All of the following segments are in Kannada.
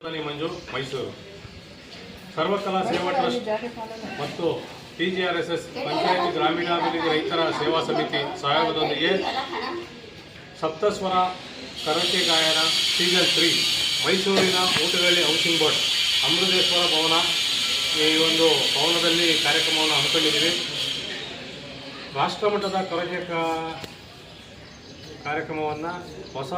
ಮಂಜು ಮೈಸೂರು ಸರ್ವಕಲಾ ಸೇವಾ ಟ್ರಸ್ಟ್ ಮತ್ತು PGRSS ಪಂಚಾಯತ್ ಗ್ರಾಮೀಣಾಭಿವೃದ್ಧಿ ರೈತರ ಸೇವಾ ಸಮಿತಿ ಸಹಯೋಗದೊಂದಿಗೆ ಸಪ್ತಸ್ವರ ಕರಕೆ ಗಾಯನ ಸೀಸನ್ 3 ಮೈಸೂರಿನ ಊಟಗಳ್ಳಿ ಹೌಸಿಂಗ್ ಬೋರ್ಡ್ ಅಮೃತೇಶ್ವರ ಭವನ ಈ ಒಂದು ಭವನದಲ್ಲಿ ಕಾರ್ಯಕ್ರಮವನ್ನು ಹಮ್ಮಿಕೊಂಡಿದ್ದೀವಿ. ರಾಷ್ಟ್ರಮಟ್ಟದ ಕರಕೆ ಕಾರ್ಯಕ್ರಮವನ್ನು ಹೊಸ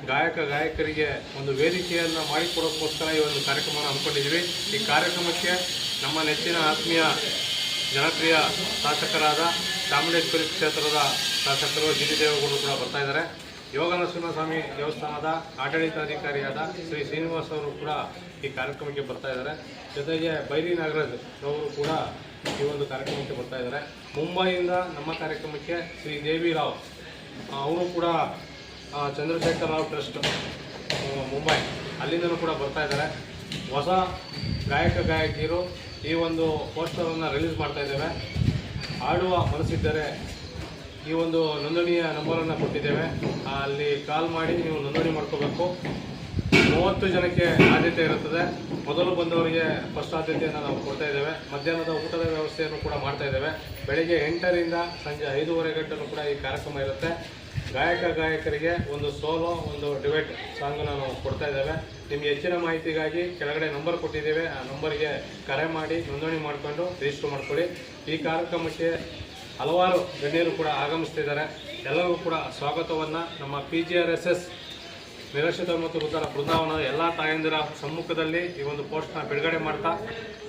ಗಾಯಕರಿಗೆ ಒಂದು ವೇದಿಕೆಯನ್ನು ಮಾಡಿಕೊಡೋಕ್ಕೋಸ್ಕರ ಈ ಒಂದು ಕಾರ್ಯಕ್ರಮವನ್ನು ಹಮ್ಮಿಕೊಂಡಿದ್ದೀವಿ. ಈ ಕಾರ್ಯಕ್ರಮಕ್ಕೆ ನಮ್ಮ ನೆಚ್ಚಿನ ಆತ್ಮೀಯ ಜನಪ್ರಿಯ ಶಾಸಕರಾದ ಚಾಮುಂಡೇಶ್ವರಿ ಕ್ಷೇತ್ರದ ಶಾಸಕರು ಜಿಟಿ ದೇವೇಗೌಡರು ಕೂಡ ಬರ್ತಾ ಇದ್ದಾರೆ. ಯೋಗ ನರಸಿಂಹಸ್ವಾಮಿ ದೇವಸ್ಥಾನದ ಆಡಳಿತಾಧಿಕಾರಿಯಾದ ಶ್ರೀ ಶ್ರೀನಿವಾಸ್ ಅವರು ಕೂಡ ಈ ಕಾರ್ಯಕ್ರಮಕ್ಕೆ ಬರ್ತಾ ಇದ್ದಾರೆ. ಜೊತೆಗೆ ಬೈರಿ ನಾಗರಾಜ್ ಅವರು ಕೂಡ ಈ ಒಂದು ಕಾರ್ಯಕ್ರಮಕ್ಕೆ ಬರ್ತಾ ಇದ್ದಾರೆ. ಮುಂಬೈಯಿಂದ ನಮ್ಮ ಕಾರ್ಯಕ್ರಮಕ್ಕೆ ಶ್ರೀ ದೇವಿ ರಾವ್ ಅವರು ಕೂಡ ಚಂದ್ರಶೇಖರ್ ರಾವ್ ಟ್ರಸ್ಟ್ ಮುಂಬೈ ಅಲ್ಲಿಂದಲೂ ಕೂಡ ಬರ್ತಾ ಇದ್ದಾರೆ. ಹೊಸ ಗಾಯಕಿಯರು ಈ ಒಂದು ಪೋಸ್ಟರನ್ನು ರಿಲೀಸ್ ಮಾಡ್ತಾ ಇದ್ದೇವೆ. ಆಡುವ ಮನಸ್ಸಿದ್ದರೆ ಈ ಒಂದು ನೋಂದಣಿಯ ನಂಬರನ್ನು ಕೊಟ್ಟಿದ್ದೇವೆ, ಅಲ್ಲಿ ಕಾಲ್ ಮಾಡಿ ನೀವು ನೋಂದಣಿ ಮಾಡ್ಕೋಬೇಕು. 30 ಜನಕ್ಕೆ ಆದ್ಯತೆ ಇರುತ್ತದೆ. ಮೊದಲು ಬಂದವರಿಗೆ ಫಸ್ಟ್ ಆದ್ಯತೆಯನ್ನು ನಾವು ಕೊಡ್ತಾ ಇದ್ದೇವೆ. ಮಧ್ಯಾಹ್ನದ ಊಟದ ವ್ಯವಸ್ಥೆಯನ್ನು ಕೂಡ ಮಾಡ್ತಾ ಇದ್ದೇವೆ. ಬೆಳಗ್ಗೆ 8ರಿಂದ ಸಂಜೆ 5:30 ಗಂಟೆನೂ ಕೂಡ ಈ ಕಾರ್ಯಕ್ರಮ ಇರುತ್ತೆ. ಗಾಯಕರಿಗೆ ಒಂದು ಸೋಲೋ ಒಂದು ಡಿಬೇಟ್ ಸಾಂಗನ್ನು ನಾವು ಕೊಡ್ತಾ ಇದ್ದೇವೆ. ನಿಮಗೆ ಹೆಚ್ಚಿನ ಮಾಹಿತಿಗಾಗಿ ಕೆಳಗಡೆ ನಂಬರ್ ಕೊಟ್ಟಿದ್ದೇವೆ, ಆ ನಂಬರ್ಗೆ ಕರೆ ಮಾಡಿ ನೋಂದಣಿ ಮಾಡಿಕೊಂಡು ರಿಜಿಸ್ಟರ್ ಮಾಡಿಕೊಳ್ಳಿ. ಈ ಕಾರ್ಯಕ್ರಮಕ್ಕೆ ಹಲವಾರು ಗಣ್ಯರು ಕೂಡ ಆಗಮಿಸ್ತಿದ್ದಾರೆ. ಎಲ್ಲರಿಗೂ ಕೂಡ ಸ್ವಾಗತವನ್ನು ನಮ್ಮ PGRSS ನಿರಾಶ್ರಿತ ಮತ್ತು ವೃದ್ಧರ ಬೃಂದಾವನದ ಎಲ್ಲ ತಾಯಂದಿರ ಸಮ್ಮುಖದಲ್ಲಿ ಈ ಒಂದು ಪೋಸ್ಟ್ನ ಬಿಡುಗಡೆ ಮಾಡ್ತಾ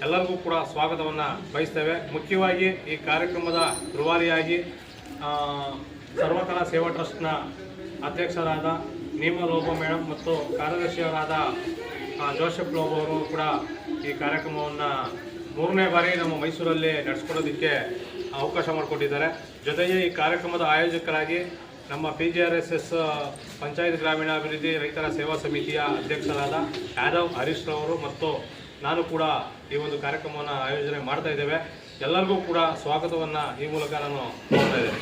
ಎಲ್ಲರಿಗೂ ಕೂಡ ಸ್ವಾಗತವನ್ನು ಬಯಸ್ತೇವೆ. ಮುಖ್ಯವಾಗಿ ಈ ಕಾರ್ಯಕ್ರಮದ ರೂವಾರಿಯಾಗಿ ಸರ್ವಕಲಾ ಸೇವಾ ಟ್ರಸ್ಟ್ನ ಅಧ್ಯಕ್ಷರಾದ ನೀಮಾ ಲೋಬೋ ಮೇಡಮ್ ಮತ್ತು ಕಾರ್ಯದರ್ಶಿಯವರಾದ ಜೋಸೆಫ್ ಲೋಬೋ ಅವರು ಕೂಡ ಈ ಕಾರ್ಯಕ್ರಮವನ್ನು 3ನೇ ಬಾರಿ ನಮ್ಮ ಮೈಸೂರಲ್ಲಿ ನಡೆಸ್ಕೊಡೋದಕ್ಕೆ ಅವಕಾಶ ಮಾಡಿಕೊಟ್ಟಿದ್ದಾರೆ. ಜೊತೆಗೆ ಈ ಕಾರ್ಯಕ್ರಮದ ಆಯೋಜಕರಾಗಿ ನಮ್ಮ PGRSS ಪಂಚಾಯತ್ ಗ್ರಾಮೀಣಾಭಿವೃದ್ಧಿ ರೈತರ ಸೇವಾ ಸಮಿತಿಯ ಅಧ್ಯಕ್ಷರಾದ ಯಾದವ್ ಹರೀಶ್ ರವರು ಮತ್ತು ನಾನು ಕೂಡ ಈ ಒಂದು ಕಾರ್ಯಕ್ರಮವನ್ನು ಆಯೋಜನೆ ಮಾಡ್ತಾ ಇದ್ದೇವೆ. ಎಲ್ಲರಿಗೂ ಕೂಡ ಸ್ವಾಗತವನ್ನು ಈ ಮೂಲಕ ನಾನು ಮಾಡ್ತಾ ಇದ್ದೇನೆ.